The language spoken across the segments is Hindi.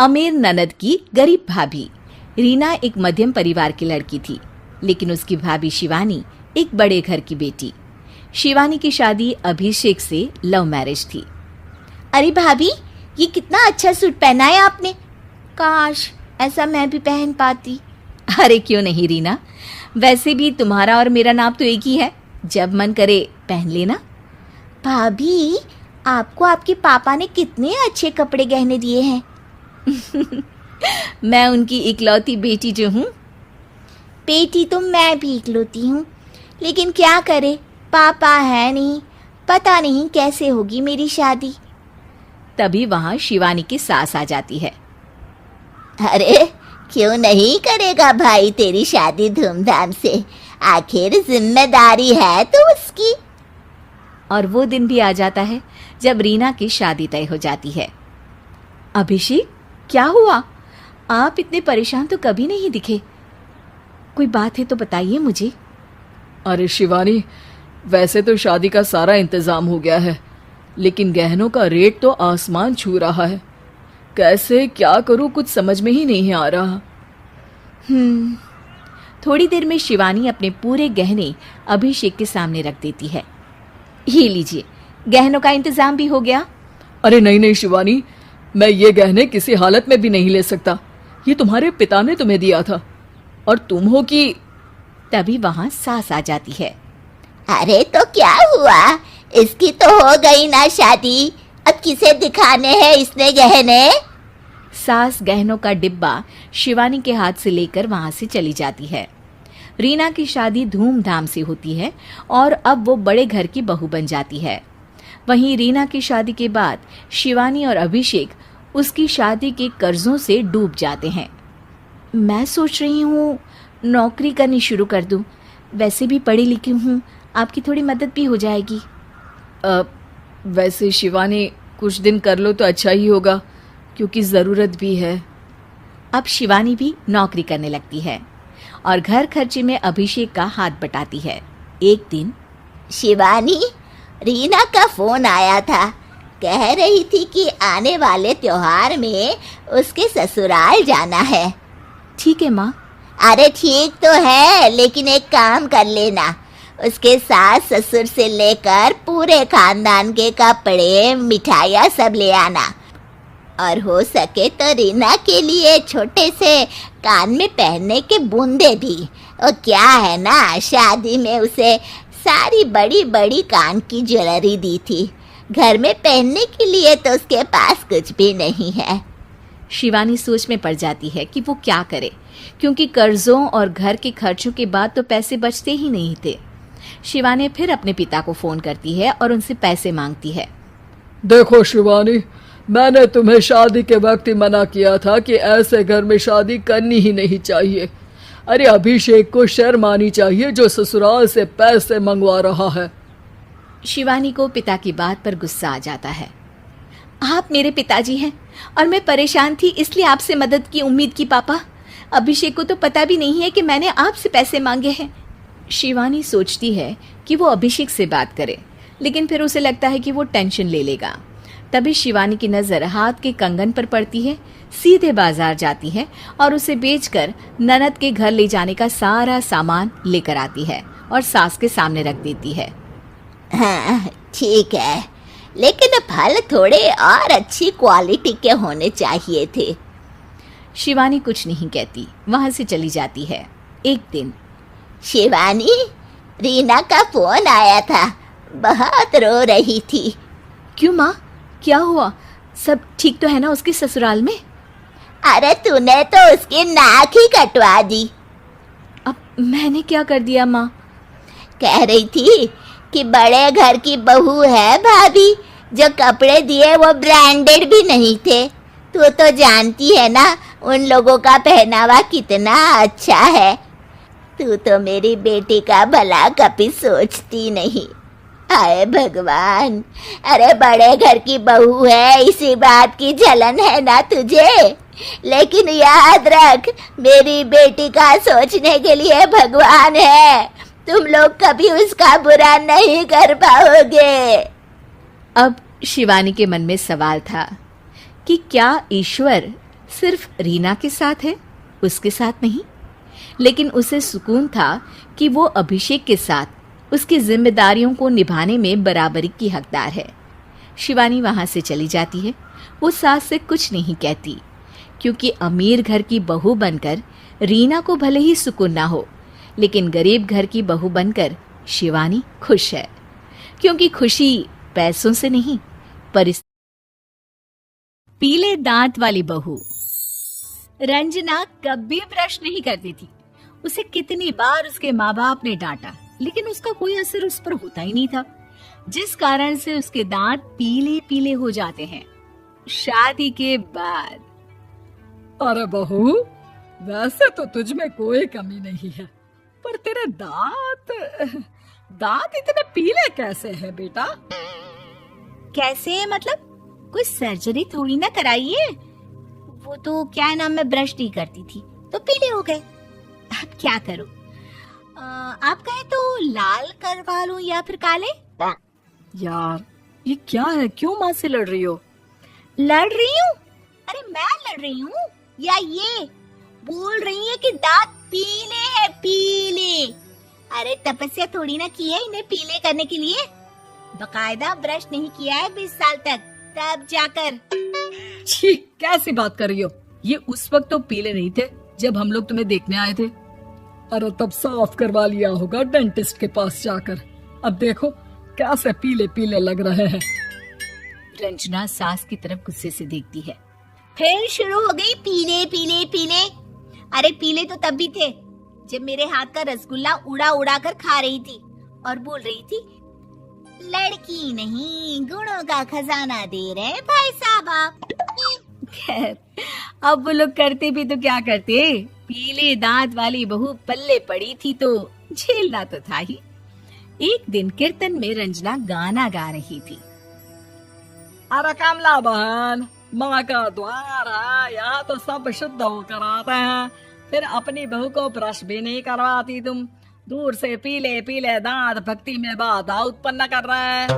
अमीर ननद की गरीब भाभी। रीना एक मध्यम परिवार की लड़की थी, लेकिन उसकी भाभी शिवानी एक बड़े घर की बेटी। शिवानी की शादी अभिषेक से लव मैरिज थी। अरे भाभी, ये कितना अच्छा सूट पहना है आपने। काश ऐसा मैं भी पहन पाती। अरे क्यों नहीं रीना, वैसे भी तुम्हारा और मेरा नाप तो एक ही है, जब मन करे पहन लेना। भाभी, आपको आपके पापा ने कितने अच्छे कपड़े गहने दिए हैं। मैं उनकी इकलौती बेटी जो हूँ। बेटी तो मैं भी इकलौती हूँ, लेकिन क्या करे, पापा है नहीं, पता नहीं कैसे होगी मेरी शादी। तभी वहाँ शिवानी की सास आ जाती है। अरे क्यों नहीं करेगा भाई तेरी शादी धूमधाम से, आखिर जिम्मेदारी है तो उसकी। और वो दिन भी आ जाता है जब रीना की शादी तय हो जाती है। अभिषेक, क्या हुआ? आप इतने परेशान तो कभी नहीं दिखे, कोई बात है तो बताइए मुझे। अरे शिवानी, वैसे तो शादी का सारा इंतजाम हो गया है, लेकिन गहनों का रेट तो आसमान छू रहा है। कैसे क्या करूं, कुछ समझ में ही नहीं आ रहा। थोड़ी देर में शिवानी अपने पूरे गहने अभिषेक के सामने रख देती है। ये लीजिए, गहनों का इंतजाम भी हो गया। अरे नहीं नहीं शिवानी, मैं ये गहने किसी हालत में भी नहीं ले सकता। ये तुम्हारे पिता ने तुम्हें दिया था और तुम हो कि। तभी वहां सास आ जाती है। अरे तो क्या हुआ, इसकी तो हो गई ना शादी, अब किसे दिखाने हैं इसने गहने। सास गहनों का डिब्बा शिवानी के हाथ से लेकर वहां से चली जाती है। रीना की शादी धूमधाम से होती है और अब वो बड़े घर की बहू बन जाती है। वहीं रीना की शादी के बाद शिवानी और अभिषेक उसकी शादी के कर्जों से डूब जाते हैं। मैं सोच रही हूँ नौकरी करनी शुरू कर दूँ, वैसे भी पढ़ी लिखी हूँ, आपकी थोड़ी मदद भी हो जाएगी। वैसे शिवानी, कुछ दिन कर लो तो अच्छा ही होगा, क्योंकि ज़रूरत भी है। अब शिवानी भी नौकरी करने लगती है और घर खर्चे में अभिषेक का हाथ बटाती है। एक दिन शिवानी, रीना का फोन आया था, कह रही थी कि आने वाले त्योहार में उसके ससुराल जाना है। ठीक है माँ। अरे ठीक तो है, लेकिन एक काम कर लेना, उसके सास ससुर से लेकर पूरे खानदान के कपड़े मिठाइयाँ सब ले आना, और हो सके तो रीना के लिए छोटे से कान में पहनने के बूंदे भी। और क्या है ना, शादी में उसे सारी बड़ी बड़ी कान की ज्वेलरी दी थी, घर में पहनने के लिए तो उसके पास कुछ भी नहीं है। शिवानी सोच में पड़ जाती है कि वो क्या करे, क्योंकि कर्जों और घर के खर्चों के बाद तो पैसे बचते ही नहीं थे। शिवानी फिर अपने पिता को फोन करती है और उनसे पैसे मांगती है। देखो शिवानी, मैंने तुम्हें शादी के वक्त ही मना किया था कि ऐसे घर में शादी करनी ही नहीं चाहिए। अरे अभिषेक को शर्म आनी चाहिए जो ससुराल से पैसे मंगवा रहा है। शिवानी को पिता की बात पर गुस्सा आ जाता है। आप मेरे पिताजी हैं और मैं परेशान थी, इसलिए आपसे मदद की उम्मीद की पापा। अभिषेक को तो पता भी नहीं है कि मैंने आपसे पैसे मांगे हैं। शिवानी सोचती है कि वो अभिषेक से बात करे, लेकिन फिर उसे लगता है कि वो टेंशन ले लेगा। तभी शिवानी की नज़र हाथ के कंगन पर पड़ती है, सीधे बाजार जाती है और उसे बेचकर ननद के घर ले जाने का सारा सामान लेकर आती है और सास के सामने रख देती है। हाँ ठीक है, लेकिन फल थोड़े और अच्छी क्वालिटी के होने चाहिए थे। शिवानी कुछ नहीं कहती, वहां से चली जाती है। एक दिन शिवानी, रीना का फोन आया था, बहुत रो रही थी। क्यों माँ, क्या हुआ? सब ठीक तो है ना उसके ससुराल में? अरे तूने तो उसकी नाक ही कटवा दी। अब मैंने क्या कर दिया माँ? कह रही थी कि बड़े घर की बहू है भाभी, जो कपड़े दिए वो ब्रांडेड भी नहीं थे। तू तो जानती है ना उन लोगों का पहनावा कितना अच्छा है। तू तो मेरी बेटी का भला कभी सोचती नहीं। हाय भगवान, अरे बड़े घर की बहू है, इसी बात की जलन है ना तुझे, लेकिन याद रख मेरी बेटी का सोचने के लिए भगवान है, तुम लोग कभी उसका बुरा नहीं कर पाओगे। अब शिवानी के मन में सवाल था कि क्या ईश्वर सिर्फ रीना के साथ है, उसके साथ नहीं। लेकिन उसे सुकून था कि वो अभिषेक के साथ उसकी जिम्मेदारियों को निभाने में बराबरी की हकदार है। शिवानी वहां से चली जाती है। वो सास से कुछ नहीं कहती, क्योंकि अमीर घर की बहू बनकर रीना को भले ही सुकून ना हो, लेकिन गरीब घर की बहू बनकर शिवानी खुश है, क्योंकि खुशी पैसों से नहीं, पीले दांत वाली बहू। रंजना कभी ब्रश नहीं करती थी। उसे कितनी बार उसके माँ बाप ने डांटा, लेकिन उसका कोई असर उस पर होता ही नहीं था, जिस कारण से उसके दांत पीले पीले हो जाते हैं। शादी के बाद अरे बहू, वैसे तो तुझ में कोई कमी नहीं है, पर तेरे दांत इतने पीले कैसे हैं बेटा? कैसे मतलब? कोई सर्जरी थोड़ी ना कराइए। वो तो क्या नाम, मैं ब्रश नहीं करती थी तो पीले हो गए। अब क्या करूं? आप कहे तो लाल करवा लूं या फिर काले? यार ये क्या है, क्यों माँ से लड़ रही हो? लड़ रही हूँ? अरे मैं लड़ रही हूँ या ये बोल रही है कि दांत पीले हैं, पीले। अरे तपस्या थोड़ी ना की है इन्हें पीले करने के लिए। बकायदा ब्रश नहीं किया है 20 साल तक, तब जाकर। छी, कैसी बात कर रही हो? ये उस वक्त तो पीले नहीं थे जब हम लोग तुम्हें देखने आए थे। अरे तब साफ करवा लिया होगा डेंटिस्ट के पास जाकर। अब देखो कैसे पीले पीले लग रहे हैं। रंजना सास की तरफ गुस्से से देखती है। फिर शुरू हो गई पीले पीले पीले। अरे पीले तो तब भी थे जब मेरे हाथ का रसगुल्ला उड़ा उड़ा कर खा रही थी और बोल रही थी, लड़की नहीं गुणों का खजाना दे रहे भाई साहब आप। खैर, अब वो लोग करते भी तो क्या करते, पीले दांत वाली बहू पल्ले पड़ी थी तो झेलना तो था ही। एक दिन कीर्तन में रंजना गाना गा रही थी। अरे कमला बहन, माँ का द्वार है, यहाँ तो सब शुद्ध होकर आते हैं, फिर अपनी बहू को ब्रश भी नहीं करवाती तुम। दूर से पीले पीले दांत भक्ति में बाधा उत्पन्न कर रहे हैं।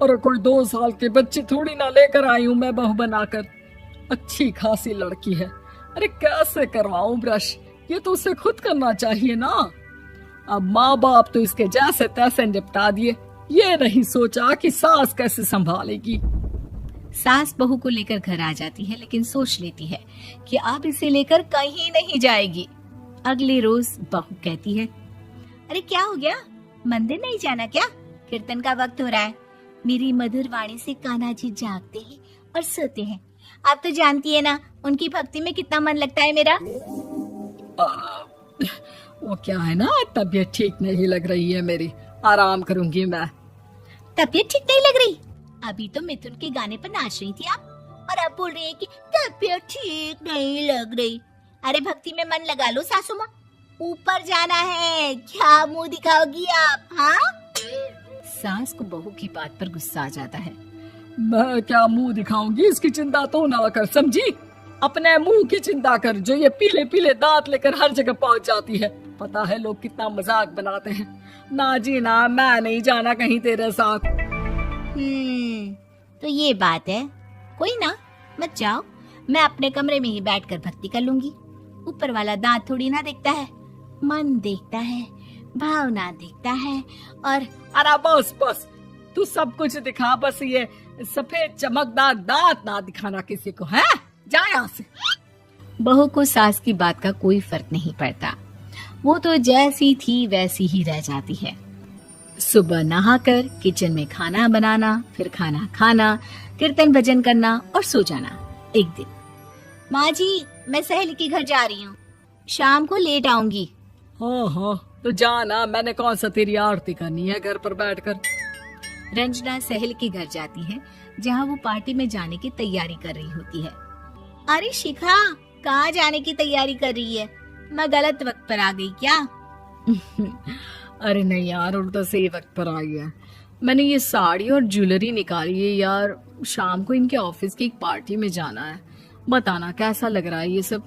अरे कोई 2 साल के बच्चे थोड़ी ना लेकर आई हूँ मैं बहू बनाकर। अच्छी खासी लड़की है, अरे कैसे करवाऊं ब्रश? ये तो उसे खुद करना चाहिए ना। अब माँ बाप तो इसके जैसे तैसे निपटा दिए, ये नहीं सोचा कि सास कैसे संभालेगी। सास बहू को लेकर घर आ जाती है, लेकिन सोच लेती है कि अब इसे लेकर कहीं नहीं जाएगी। अगले रोज बहू कहती है, अरे क्या हो गया, मंदिर नहीं जाना क्या? कीर्तन का वक्त हो रहा है। मेरी मधुर वाणी से कान्हा जी जागते हैं और सोते हैं। आप तो जानती है ना उनकी भक्ति में कितना मन लगता है मेरा। वो क्या है ना, तबीयत ठीक नहीं लग रही है मेरी, आराम करूंगी मैं। तबीयत ठीक नहीं लग रही? अभी तो मिथुन के गाने पर नाच रही थी आप, और अब बोल रही है कि तबीयत ठीक नहीं लग रही। अरे भक्ति में मन लगा लो सासू माँ, ऊपर जाना है, क्या मुंह दिखाओगी आप? हाँ? सास को बहू की बात पर गुस्सा आ जाता है। मैं क्या मुंह दिखाऊंगी, इसकी चिंता तो ना कर, समझी? अपने मुंह की चिंता कर, जो ये पीले पीले दांत लेकर हर जगह पहुंच जाती है। पता है लोग कितना मजाक बनाते हैं। ना जी ना, मैं नहीं जाना कहीं तेरे साथ। तो ये बात है, कोई ना, मत जाओ, मैं अपने कमरे में ही बैठकर भक्ति कर लूंगी। ऊपर वाला दांत थोड़ी ना देखता है, मन देखता है, भावना देखता है। और अरे बस बस, तू सब कुछ दिखा, बस ये सफेद चमकदार दांत ना दिखाना किसी को, है? जा यहाँ से। बहू को सास की बात का कोई फर्क नहीं पड़ता, वो तो जैसी थी वैसी ही रह जाती है। सुबह नहाकर किचन में खाना बनाना, फिर खाना खाना, कीर्तन भजन करना और सो जाना। एक दिन, माँ जी मैं सहेली के घर जा रही हूँ, शाम को लेट आऊंगी। हाँ हाँ, तो जाना, मैंने कौन सा तेरी आरती करनी है घर पर बैठकर। रंजना सहेली के घर जाती है, जहाँ वो पार्टी में जाने की तैयारी कर रही होती है। अरे शिखा, कहाँ जाने की तैयारी कर रही है? मैं गलत वक्त पर आ गई क्या? अरे नहीं यार, उल्टा सही वक्त पर आई है। मैंने ये साड़ी और ज्वेलरी निकाली है यार, शाम को इनके ऑफिस की एक पार्टी में जाना है। बताना कैसा लग रहा है ये सब?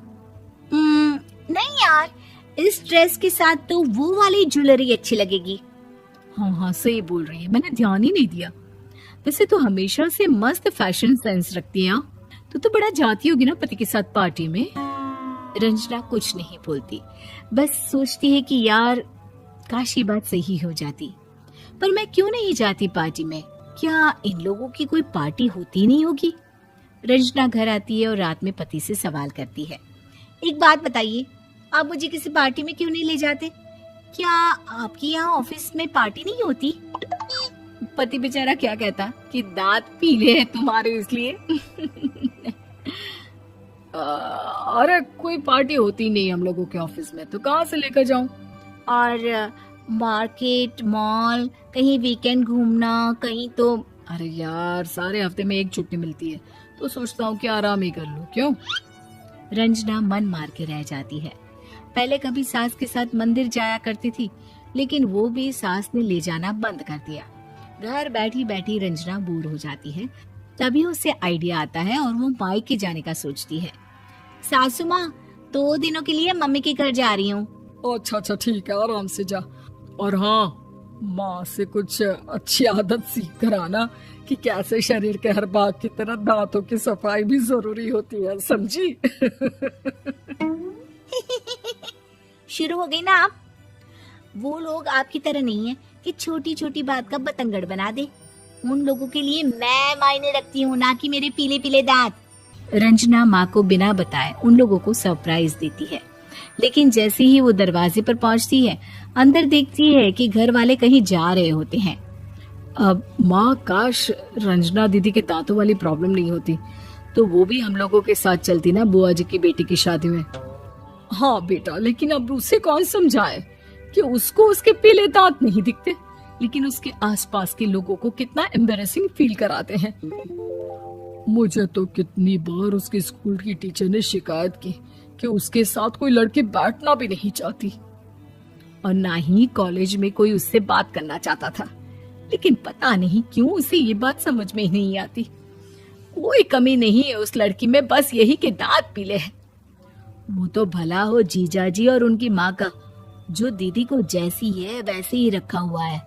नहीं यार, इस ड्रेस के साथ तो वो वाली ज्वेलरी अच्छी लगेगी। हाँ हाँ सही बोल रही है, मैंने ध्यान ही नहीं दिया। वैसे तो हमेशा से मस्त फैशन सेंस रखती है। तो बड़ा जाती होगी ना पति के साथ पार्टी में। रंजना कुछ नहीं बोलती, बस सोचती है कि यार काश ये बात सही हो जाती। पर मैं क्यों नहीं जाती पार्टी में? क्या इन लोगों की कोई पार्टी होती नहीं होगी? रंजना घर आती है और रात में पति से सवाल करती है, एक बात बताइए, आप मुझे किसी पार्टी में क्यों नहीं ले जाते? क्या आपकी यहाँ ऑफिस में पार्टी नहीं होती? पति बेचारा क्या कहता कि दांत पीले हैं तुम्हारे इसलिए। अरे कोई पार्टी होती नहीं हम लोगों के ऑफिस में, तो कहाँ से लेकर जाऊं? और मार्केट, मॉल, कहीं वीकेंड घूमना, कहीं तो। अरे यार सारे हफ्ते में एक छुट्टी मिलती है, तो सोचता हूँ कि आराम ही कर लूं। क्यों? रंजना मन मार के रह जाती है। पहले कभी सास के साथ मंदिर जाया करती थी, लेकिन वो भी सास ने ले जाना बंद कर दिया। घर बैठी बैठी रंजना बोर हो जाती है। तभी उसे आइडिया आता है और वो मायके जाने का सोचती है। सासू माँ, 2 दिनों के लिए मम्मी के घर जा रही हूँ। अच्छा ठीक है, आराम से जा। और हाँ, माँ से कुछ अच्छी आदत सीख कर आना कि कैसे शरीर के हर भाग की तरह दांतों की सफाई भी जरूरी होती है, समझी? शुरू हो गई ना आप। वो लोग आपकी तरह नहीं है कि छोटी छोटी बात का बतंगड़ बना दे। उन लोगों के लिए मैं मायने रखती हूँ, ना कि मेरे पीले पीले दांत। रंजना माँ को बिना बताए उन लोगों को सरप्राइज देती है, लेकिन जैसे ही वो दरवाजे पर पहुंचती है, अंदर देखती है कि घर वाले कहीं जा रहे होते हैं। अब माँ, काश रंजना दीदी के दांतों वाली प्रॉब्लम नहीं होती, तो वो भी हम लोगों के साथ चलती ना बुआ जी की बेटी की शादी में। हाँ बेटा, लेकिन अब उसे कौन समझाए कि उसको उसके पीले दांत नहीं दिखते, लेकिन उसके आसपास के लोगों को कितना एम्बैरेसिंग फील कराते हैं। मुझे तो कितनी बार उसके स्कूल की टीचर ने शिकायत की कि उसके साथ कोई लड़की बैठना भी नहीं चाहती, और ना ही कॉलेज में कोई उससे बात करना चाहता था। लेकिन पता नहीं क्यों उसे ये बात समझ में ही नहीं आती। कोई कमी नहीं है उस लड़की में, बस यही कि दांत पीले हैं। वो तो भला हो जीजा जी और उनकी माँ का, जो दीदी को जैसी है वैसे ही रखा हुआ है।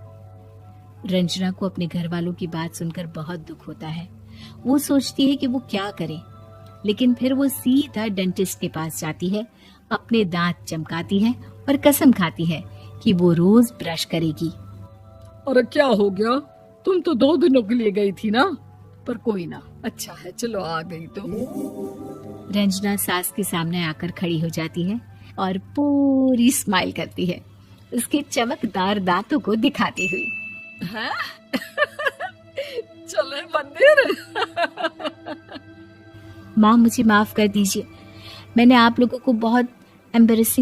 रंजना को अपने घर वालों की बात सुनकर बहुत दुख होता है। वो सोचती है कि वो क्या करे, लेकिन फिर वो सीधा डेंटिस्ट के पास जाती है, अपने दांत चमकाती है और कसम खाती है कि वो रोज ब्रश करेगी। अरे क्या हो गया? तुम तो 2 दिनों के लिए गई थी ना। पर कोई ना, अच्छा है, चलो आ गई तो। रंजना सास के सामने आकर खड़ी हो जाती है और पूरी स्माइल करती है, उसके चमकदार दांतों को दिखाती हुई। हैं? चले मंदिर। माँ, मुझे माफ कर दीजिए, मैंने आप लोगों को बहुत एम्बैरेसिंग